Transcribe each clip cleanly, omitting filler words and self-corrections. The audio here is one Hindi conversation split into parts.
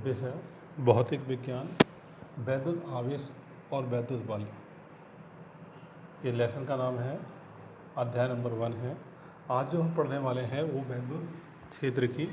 विषय भौतिक विज्ञान, वैद्युत आवेश और वैद्युत बल। ये लेसन का नाम है, अध्याय नंबर 1 है। आज जो हम पढ़ने वाले हैं वो वैद्युत क्षेत्र की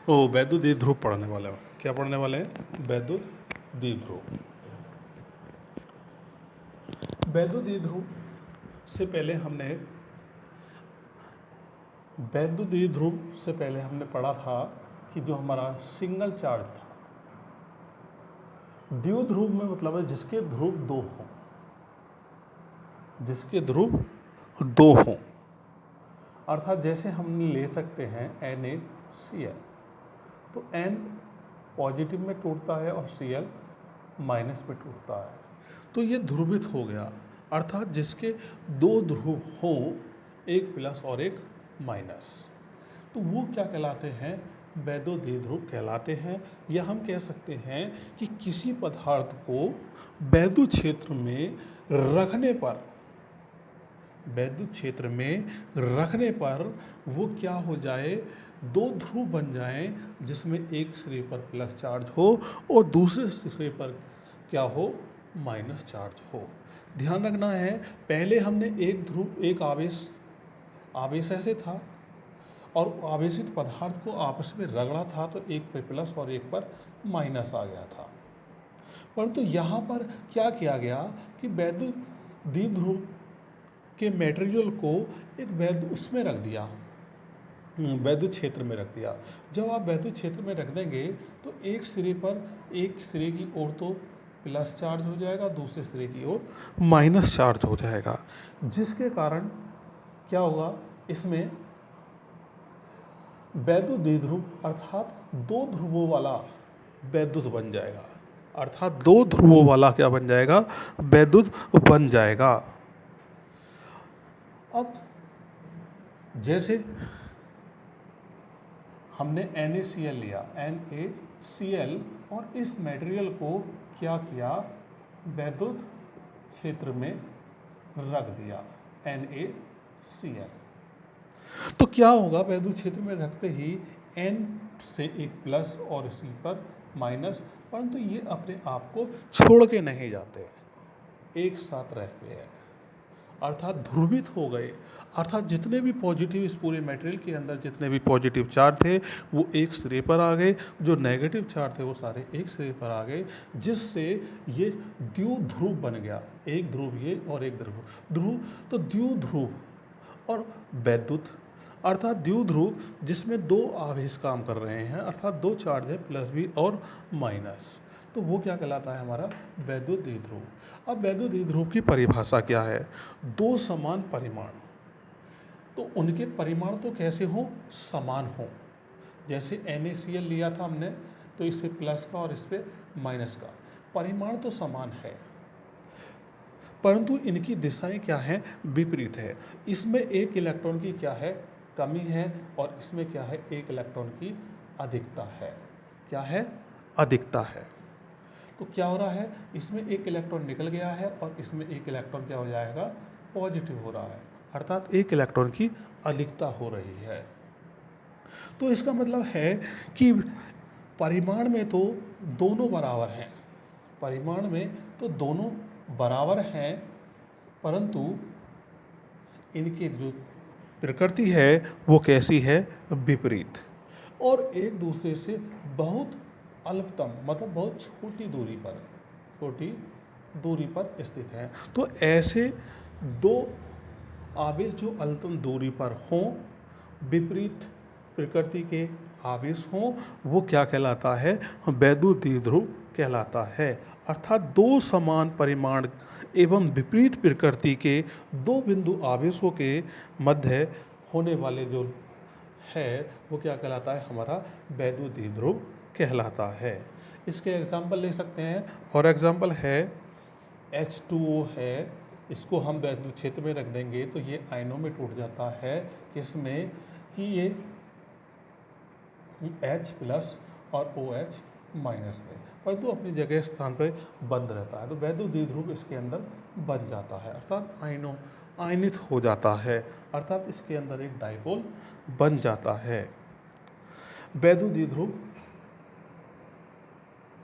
वैद्युत द्विध्रुव पढ़ने वाले हैं। क्या पढ़ने वाले हैं? वैद्युत द्विध्रुव। वैद्युत द्विध्रुव से पहले हमने पढ़ा था कि जो हमारा सिंगल चार्ज था, द्विध्रुव में मतलब है जिसके ध्रुव दो हों, अर्थात जैसे हम ले सकते हैं NaCl, तो N पॉजिटिव में टूटता है और Cl माइनस में टूटता है, तो ये ध्रुवित हो गया। अर्थात जिसके दो ध्रुव हों, एक प्लस और एक माइनस, तो वो क्या कहलाते हैं? वैद्युत द्विध्रुव कहलाते हैं। या हम कह सकते हैं कि किसी पदार्थ को वैद्युत क्षेत्र में रखने पर वो क्या हो जाए? दो ध्रुव बन जाएं, जिसमें एक सिरे पर प्लस चार्ज हो और दूसरे सिरे पर क्या हो? माइनस चार्ज हो। ध्यान रखना है, पहले हमने एक आवेश ऐसे था और आवेशित पदार्थ को आपस में रगड़ा था, तो एक पर प्लस और एक पर माइनस आ गया था। परंतु यहाँ पर क्या किया गया कि वैद्युत द्विध्रुव के मटेरियल को एक उसमें रख दिया, वैद्युत क्षेत्र में रख दिया। जब आप वैद्युत क्षेत्र में रख देंगे तो एक सिरे की ओर तो प्लस चार्ज हो जाएगा, दूसरे सिरे की ओर माइनस चार्ज हो जाएगा, जिसके कारण क्या होगा? इसमें वैद्युत द्विध्रुव अर्थात दो ध्रुवों वाला वैद्युत बन जाएगा। अर्थात दो ध्रुवों वाला क्या बन जाएगा? वैद्युत बन जाएगा। अब जैसे हमने NaCl लिया, NaCl, और इस मटेरियल को क्या किया? वैद्युत क्षेत्र में रख दिया, NaCl। तो क्या होगा? वैद्युत क्षेत्र में रखते ही N से एक प्लस और C पर माइनस, परंतु ये अपने आप को छोड़ के नहीं जाते, एक साथ रहते हैं, अर्थात ध्रुवित हो गए। अर्थात जितने भी पॉजिटिव, इस पूरे मटेरियल के अंदर जितने भी पॉजिटिव चार्ज थे वो एक सिरे पर आ गए, जो नेगेटिव चार्ज थे वो सारे एक सिरे पर आ गए, जिससे ये द्विध्रुव बन गया। एक ध्रुव ये और एक ध्रुव, तो द्विध्रुव और वैद्युत, अर्थात द्विध्रुव जिसमें दो आवेश काम कर रहे हैं, अर्थात दो चार्ज है, प्लस भी और माइनस, तो वो क्या कहलाता है? हमारा वैद्युत द्विध्रुव। अब वैद्युत द्विध्रुव की परिभाषा क्या है? दो समान परिमाण, तो उनके परिमाण तो कैसे हो? समान हो। जैसे NaCl लिया था हमने, तो इस पे प्लस का और इस पे माइनस का परिमाण तो समान है, परंतु इनकी दिशाएं क्या हैं? विपरीत है। इसमें एक इलेक्ट्रॉन की क्या है? कमी है, और इसमें क्या है? एक इलेक्ट्रॉन की अधिकता है। क्या है? अधिकता है। तो क्या हो रहा है? इसमें एक इलेक्ट्रॉन निकल गया है और इसमें एक इलेक्ट्रॉन क्या हो जाएगा? पॉजिटिव हो रहा है, अर्थात एक इलेक्ट्रॉन की अधिकता हो रही है। तो इसका मतलब है कि परिमाण में तो दोनों बराबर हैं, परंतु इनकी जो प्रकृति है वो कैसी है? विपरीत, और एक दूसरे से बहुत अल्पतम, मतलब बहुत छोटी दूरी पर स्थित है। तो ऐसे दो आवेश जो अल्पतम दूरी पर हों, विपरीत प्रकृति के आवेश हों, वो क्या कहलाता है? वैद्युत द्विध्रुव कहलाता है। अर्थात दो समान परिमाण एवं विपरीत प्रकृति के दो बिंदु आवेशों के मध्य होने वाले जो है वो क्या कहलाता है? हमारा वैद्युत द्विध्रुव कहलाता है। इसके एग्जाम्पल ले सकते हैं, और एग्जाम्पल है H2O है, इसको हम वैद्युत क्षेत्र में रख देंगे तो ये आयनों में टूट जाता है, किसमें? कि ये H प्लस और OH माइनस में, परंतु अपनी जगह स्थान पर बंद रहता है। तो वैद्युत द्विध्रुव इसके अंदर बन जाता है, अर्थात आयनित हो जाता है, अर्थात इसके अंदर एक डाइपोल बन जाता है। वैद्युत द्विध्रुव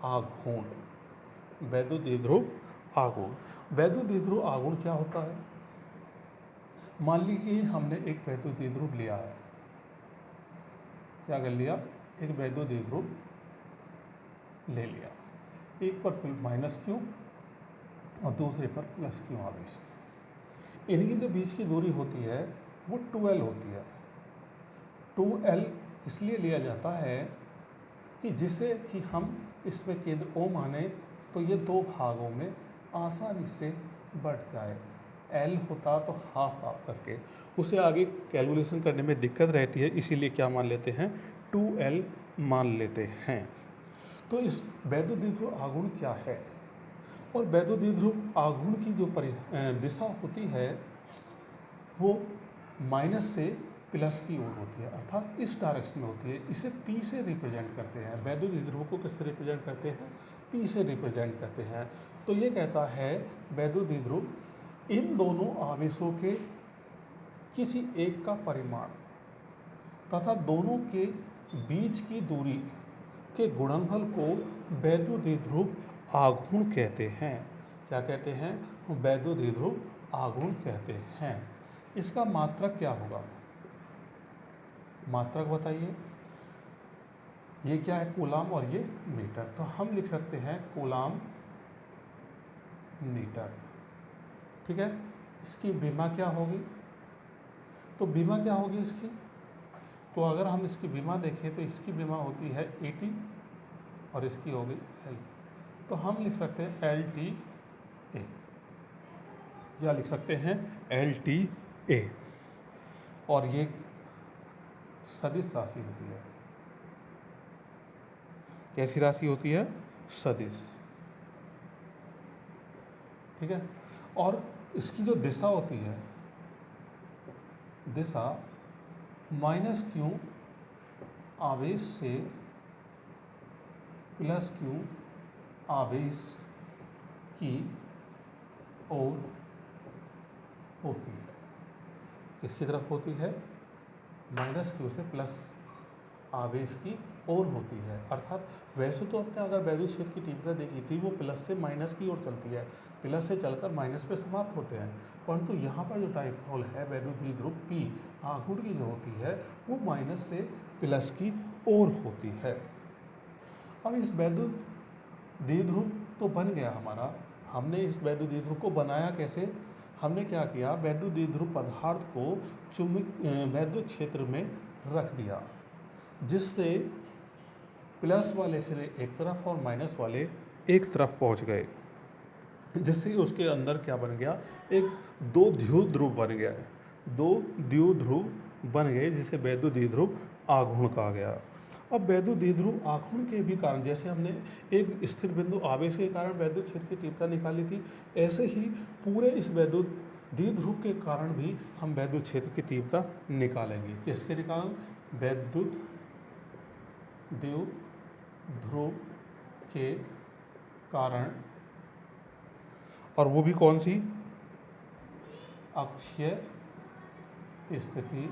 आघूर्ण। वैद्युत द्विध्रुव आघूर्ण। वैद्युत द्विध्रुव आघूर्ण क्या होता है? मान लीजिए हमने एक वैद्युत द्विध्रुव लिया है। क्या कर लिया? एक वैद्युत द्विध्रुव ले लिया। एक पर माइनस क्यू और दूसरे पर प्लस क्यू आवेश। इनकी जो बीच की दूरी होती है वो 2L होती है। 2L इसलिए लिया जाता है कि जिसे कि हम इसमें केंद्र O माने तो ये दो भागों में आसानी से बढ़ जाए। L होता तो हाफ हाफ करके, उसे आगे कैलकुलेशन करने में दिक्कत रहती है, इसीलिए क्या मान लेते हैं? 2L मान लेते हैं। तो इस वैद्युत द्विध्रुव आघूर्ण क्या है? और वैद्युत द्विध्रुव आघूर्ण की जो दिशा होती है वो माइनस से प्लस की ओर होती है, अर्थात इस डायरेक्शन में होती है। इसे P से रिप्रेजेंट करते हैं। वैद्युत द्विध्रुव को किससे रिप्रेजेंट करते हैं? P से रिप्रेजेंट करते हैं। तो ये कहता है वैद्युत द्विध्रुव इन दोनों आवेशों के किसी एक का परिमाण तथा दोनों के बीच की दूरी के गुणनफल को वैद्युत द्विध्रुव आघूर्ण कहते हैं। क्या कहते हैं? वैद्युत द्विध्रुव आघूर्ण कहते हैं। इसका मात्रक क्या होगा? मात्रक बताइए। ये क्या है? कूलाम और ये मीटर। तो हम लिख सकते हैं कूलाम मीटर। ठीक है। इसकी विमा क्या होगी? तो विमा क्या होगी इसकी? तो अगर हम इसकी विमा देखें तो इसकी विमा होती है 80 और इसकी होगी L। तो हम लिख सकते हैं LTA, या लिख सकते हैं LTA। और ये सदिश राशि होती है। कैसी राशि होती है? सदिश। ठीक है। और इसकी जो दिशा होती है, दिशा माइनस क्यू आवेश से प्लस क्यू आवेश की ओर होती है। किसकी तरफ होती है? माइनस क्यू से प्लस आवेश की ओर होती है। अर्थात वैसे तो अपने अगर वैद्युत क्षेत्र की तीव्रता देखी थी वो प्लस से माइनस की ओर चलती है, प्लस से चलकर माइनस पे समाप्त होते हैं। परंतु यहाँ पर जो डाइपोल है वैद्युत द्विध्रुव P आघूर्ण की जो होती है वो माइनस से प्लस की ओर होती है। अब इस वैद्युत द्विध्रुव तो बन गया हमारा। हमने इस वैद्युत द्विध्रुव को बनाया कैसे? हमने क्या किया? वैद्युत द्विध्रुव पदार्थ को वैद्युत क्षेत्र में रख दिया, जिससे प्लस वाले सिरे एक तरफ और माइनस वाले एक तरफ पहुंच गए, जिससे उसके अंदर क्या बन गया? एक दो द्विध्रुव बन गया है। दो द्विध्रुव बन गए जिसे वैद्युत द्विध्रुव आघूर्ण कहा गया। अब वैद्युत द्विध्रुव आघूर्ण के भी कारण, जैसे हमने एक स्थिर बिंदु आवेश के कारण वैद्युत क्षेत्र की तीव्रता निकाली थी, ऐसे ही पूरे इस वैद्युत द्विध्रुव के कारण भी हम वैद्युत क्षेत्र की तीव्रता निकालेंगे। किसके निकाल? वैद्युत द्विध्रुव के कारण। और वो भी कौन सी? अक्षीय स्थिति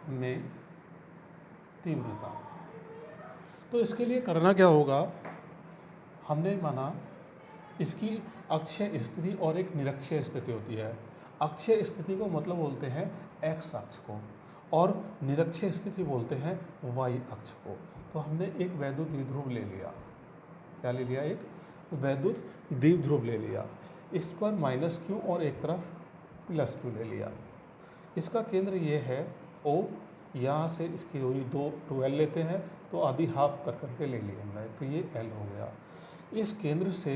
में तीव्रता। तो इसके लिए करना क्या होगा? हमने माना इसकी अक्षीय स्थिति और एक निरक्षीय स्थिति होती है। अक्षीय स्थिति को मतलब बोलते हैं एक्स अक्ष को, और निरक्षीय स्थिति बोलते हैं वाई अक्ष को। तो हमने एक वैद्युत द्विध्रुव ले लिया। क्या ले लिया? एक वैद्युत द्विध्रुव ले लिया। इस पर माइनस क्यू और एक तरफ प्लस क्यू ले लिया। इसका केंद्र ये है O। यहाँ से इसकी दूरी 2L लेते हैं तो आधी हाफ कर करके ले लिया हमने, तो ये L हो गया। इस केंद्र से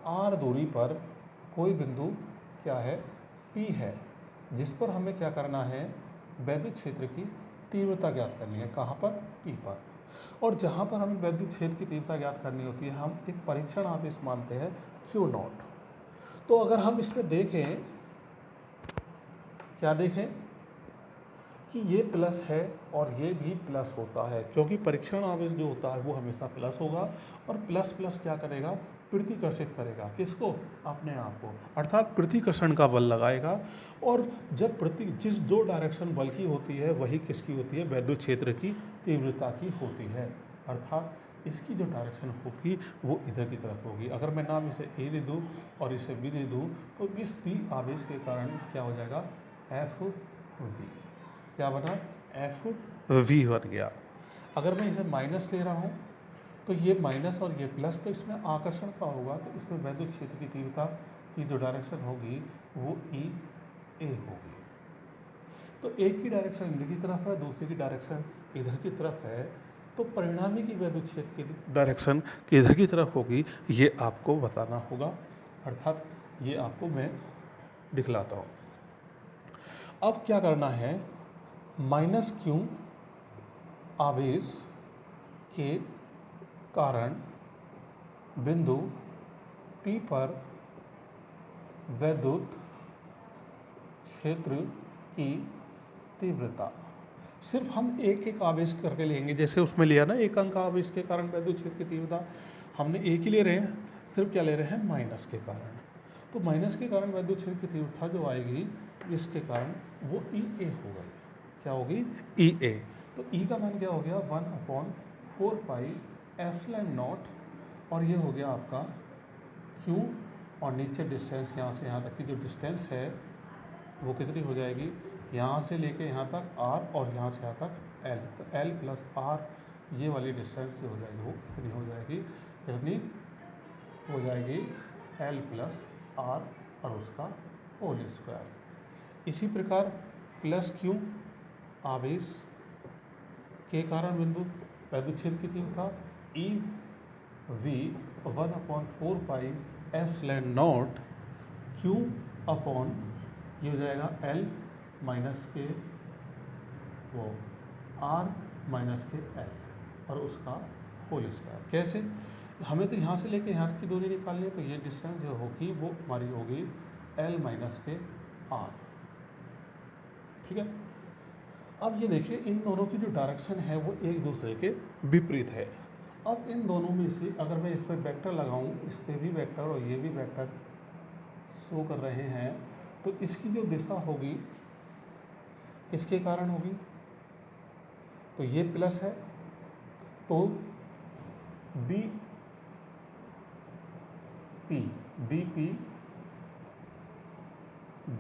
R दूरी पर कोई बिंदु क्या है? P है, जिस पर हमें क्या करना है? वैद्युत क्षेत्र की तीव्रता ज्ञात करनी है। कहाँ पर? P पर। और जहाँ पर हमें वैद्युत क्षेत्र की तीव्रता ज्ञात करनी होती है हम एक परीक्षण आवेश मानते हैं Q0। तो अगर हम इसमें देखें, क्या देखें कि ये प्लस है और ये भी प्लस होता है, क्योंकि परीक्षण आवेश जो होता है वो हमेशा प्लस होगा। और प्लस प्लस क्या करेगा? प्रतिकर्षित करेगा। किसको? अपने आप को। अर्थात प्रतिकर्षण का बल लगाएगा। और जब जिस दो डायरेक्शन बल की होती है वही किसकी होती है? वैद्युत क्षेत्र की तीव्रता की होती है। अर्थात इसकी जो डायरेक्शन होगी वो इधर की तरफ होगी। अगर मैं नाम इसे ए दे दूँ और इसे बी दे दूँ तो इस दी आवेश के कारण क्या हो जाएगा, एफ वी। क्या बना, एफ वी बन गया। अगर मैं इसे माइनस ले रहा हूँ तो ये माइनस और ये प्लस, तो इसमें आकर्षण का होगा, तो इसमें वैद्युत क्षेत्र की तीव्रता की जो डायरेक्शन होगी वो ई ए होगी। तो एक की डायरेक्शन इधर की तरफ है, दूसरे की डायरेक्शन इधर की तरफ है, तो परिणामी की वैद्युत क्षेत्र की डायरेक्शन किधर की तरफ होगी ये आपको बताना होगा, अर्थात ये आपको मैं दिखलाता हूँ। अब क्या करना है, माइनस क्यू आवेश के कारण बिंदु P पर वैद्युत क्षेत्र की तीव्रता, सिर्फ हम एक एक आवेश करके लेंगे, जैसे उसमें लिया ना एक अंक आवेश के कारण वैद्युत क्षेत्र की तीव्रता, हमने एक ही ले रहे हैं, सिर्फ क्या ले रहे हैं, माइनस के कारण। तो माइनस के कारण वैद्युत क्षेत्र की तीव्रता जो आएगी इसके कारण वो ई ए हो गई। क्या होगी, ई ए। तो ई का मान क्या हो गया, 1/4 पाई एप्सिलॉन नॉट, और ये हो गया आपका क्यू, और नीचे डिस्टेंस यहाँ से यहाँ तक की जो डिस्टेंस है वो कितनी हो जाएगी, यहाँ से लेके यहाँ तक आर और यहाँ से यहाँ तक एल, तो एल प्लस आर ये वाली डिस्टेंस जो हो जाएगी वो कितनी हो जाएगी, कितनी हो जाएगी, एल प्लस आर और उसका होल स्क्वायर। इसी प्रकार प्लस क्यू आवेश के कारण बिंदु वैद्युत क्षेत्र की तीव्रता E V 1/4 pi epsilon not Q upon ये हो जाएगा एल माइनस के वो आर माइनस के एल और उसका होल स्क्वायर। कैसे, हमें तो यहाँ से लेके यहाँ तक की दूरी निकालनी है, तो ये डिस्टेंस जो होगी वो हमारी होगी एल माइनस के आर। ठीक है, अब ये देखिए इन दोनों की जो डायरेक्शन है वो एक दूसरे के विपरीत है। अब इन दोनों में से अगर मैं इस पर वेक्टर लगाऊं, इस पर भी वेक्टर और ये भी वेक्टर शो कर रहे हैं, तो इसकी जो दिशा होगी इसके कारण होगी, तो ये प्लस है, तो बी पी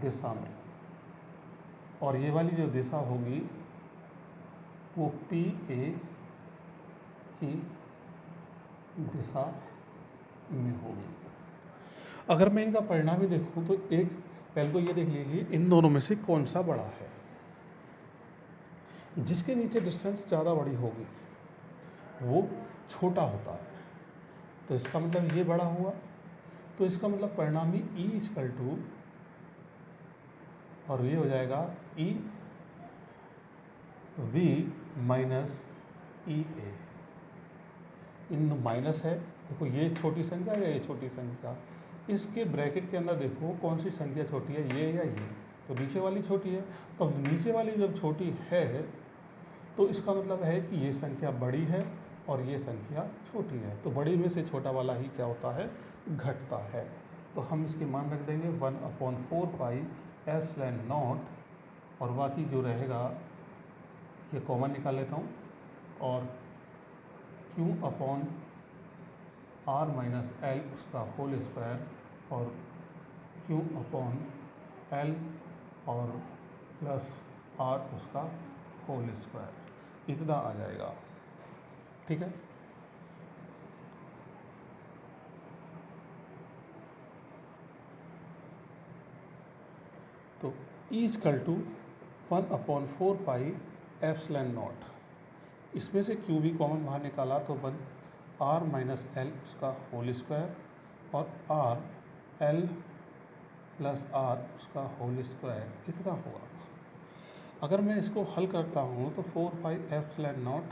दिशा में, और ये वाली जो दिशा होगी वो पी ए की दिशा में होगी। अगर मैं इनका परिणामी देखूं तो एक, पहले तो ये देख लीजिए इन दोनों में से कौन सा बड़ा है, जिसके नीचे डिस्टेंस ज़्यादा बड़ी होगी वो छोटा होता है, तो इसका मतलब ये बड़ा हुआ, तो इसका मतलब परिणामी E इक्वल टू, और ये हो जाएगा ई वी माइनस ई ए। इन माइनस है, देखो ये छोटी संख्या या ये छोटी संख्या, इसके ब्रैकेट के अंदर देखो कौन सी संख्या छोटी है, ये या ये, तो नीचे वाली छोटी है। तो नीचे वाली जब छोटी है तो इसका मतलब है कि ये संख्या बड़ी है और ये संख्या छोटी है, तो बड़ी में से छोटा वाला ही क्या होता है, घटता है। तो हम इसके मान रख देंगे 1/4 पाई एप्सिलॉन नॉट, और बाकी जो रहेगा ये कॉमन निकाल लेता हूँ, और Q upon r minus l उसका होल स्क्वायर, और Q अपॉन एल और प्लस आर उसका होल स्क्वायर, इतना आ जाएगा। ठीक है, तो E equal to 1/4 pi epsilon naught, इसमें से Q भी कॉमन बाहर निकाला तो बन आर माइनस एल उसका होल स्क्वायर, और आर एल प्लस आर उसका होल स्क्वायर, कितना होगा। अगर मैं इसको हल करता हूँ तो 4 पाई एप्सिलॉन नॉट,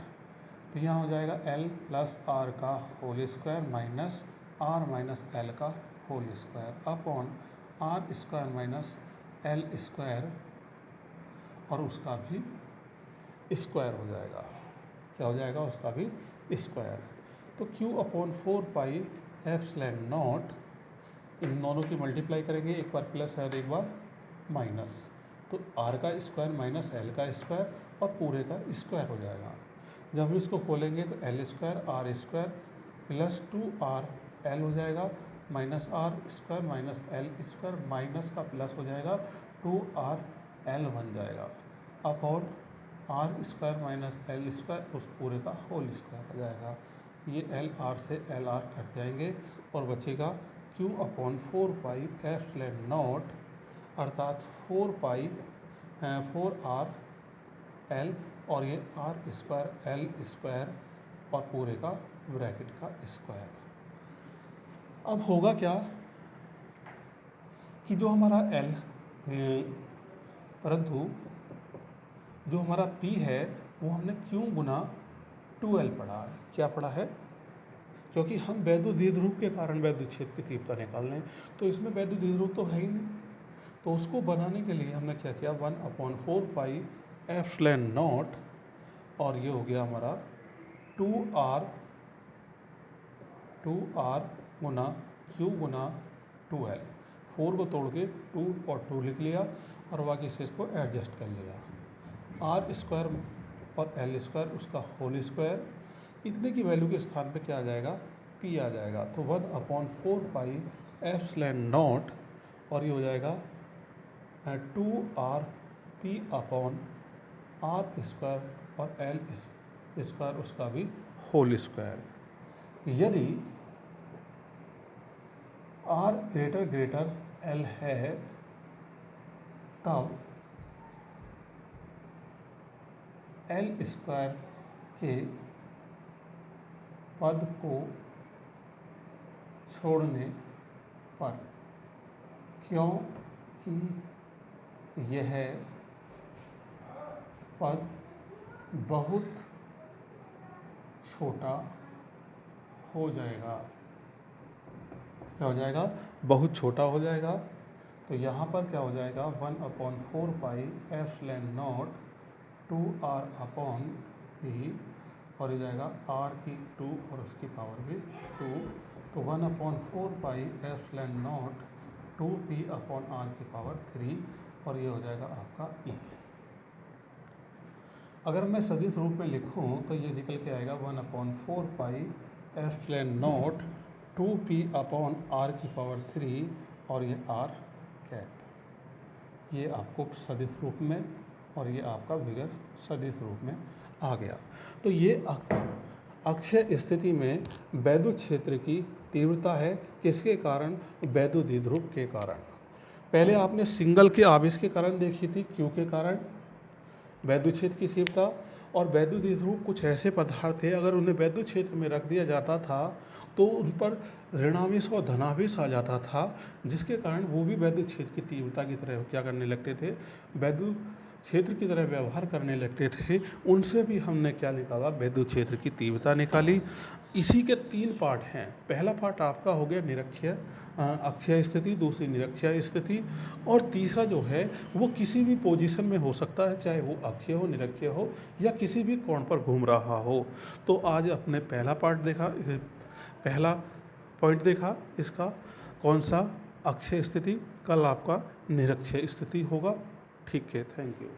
तो यहाँ हो जाएगा एल प्लस आर का whole square minus R minus L का whole square upon are square minus L square, और उसका भी स्क्वायर हो जाएगा। क्या हो जाएगा, उसका भी स्क्वायर। तो Q upon 4 pi epsilon naught, इन दोनों की मल्टीप्लाई करेंगे, एक बार प्लस है और एक बार माइनस, तो R का स्क्वायर माइनस L का स्क्वायर और पूरे का स्क्वायर हो जाएगा। जब हम इसको खोलेंगे तो l square r square plus 2r l हो जाएगा minus r square minus L square minus का प्लस हो जाएगा 2r एल बन जाएगा upon are square minus L square उस पूरे का होल स्क्वायर हो जाएगा। ये एल आर से एल आर कट जाएंगे और बचेगा q upon 4 pi epsilon naught अर्थात 4r एल और ये आर स्क्वायर एल स्क्वायर और पूरे का ब्रैकेट का स्क्वायर। अब होगा क्या कि जो हमारा एल परंतु जो हमारा पी है वो हमने क्यों गुना 2l पढ़ा है। क्या पढ़ा है? क्योंकि हम वैद्युत द्विध्रुव के कारण वैद्युत क्षेत्र की तीव्रता निकाल रहे हैं, तो इसमें वैद्युत द्विध्रुव तो है ही नहीं, तो उसको बनाने के लिए हमने क्या किया 1/4 पाई एप्सिलॉन नॉट और ये हो गया हमारा 2r गुना q गुना 2l। 4 को तोड़ के 2 और 2 लिख लिया और बाकी से इसको एडजस्ट कर लिया। आर स्क्वायर और एल स्क्वायर उसका होल स्क्वायर, इतने की वैल्यू के स्थान पे क्या आ जाएगा p आ जाएगा। तो 1/4 पाई एप्सिलॉन नॉट और ये हो जाएगा 2r p upon are square और एल स्क्वायर उसका भी होल स्क्वायर। यदि r ग्रेटर l है तब एल स्क्वायर के पद को छोड़ने पर, क्योंकि यह पद बहुत छोटा हो जाएगा। क्या हो जाएगा? बहुत छोटा हो जाएगा। तो यहाँ पर क्या हो जाएगा 1/4 pi epsilon not 2r upon p और हो जाएगा r की 2 और उसकी पावर भी 2, तो 1/4 pi epsilon not 2p upon r की पावर 3 और ये हो जाएगा आपका e। अगर मैं सदिश रूप में लिखूं तो ये निकल के आएगा 1/4 pi epsilon not 2p upon r की पावर 3 और ये r कैप, ये आपको सदिश रूप में और ये आपका विगर सदिश रूप में आ गया। तो ये अक्षय स्थिति में वैद्युत क्षेत्र की तीव्रता है, किसके कारण? वैद्युत द्विध्रुव के कारण। पहले आपने सिंगल के आवेश के कारण देखी थी, क्यू के कारण वैद्युत क्षेत्र की तीव्रता। और वैद्युत द्विध्रुव कुछ ऐसे पदार्थ थे अगर उन्हें वैद्युत क्षेत्र में रख दिया जाता था तो उन पर ऋणावेश और धनावेश आ जाता था, जिसके कारण वो भी वैद्युत क्षेत्र की तीव्रता की तरह क्या करने लगते थे, वैद्युत क्षेत्र की तरह व्यवहार करने लगते थे। उनसे भी हमने क्या निकाला, वैद्युत क्षेत्र की तीव्रता निकाली। इसी के 3 पार्ट हैं। पहला पार्ट आपका हो गया निरक्षीय अक्षय स्थिति, दूसरी निरक्षीय स्थिति और तीसरा जो है वो किसी भी पोजीशन में हो सकता है, चाहे वो अक्षय हो निरक्षीय हो या किसी भी कोण पर घूम रहा हो। तो आज अपने पहला पार्ट देखा, पहला पॉइंट देखा इसका कौन सा, अक्षय स्थिति। कल आपका निरक्षीय स्थिति होगा। ठीक है, थैंक यू।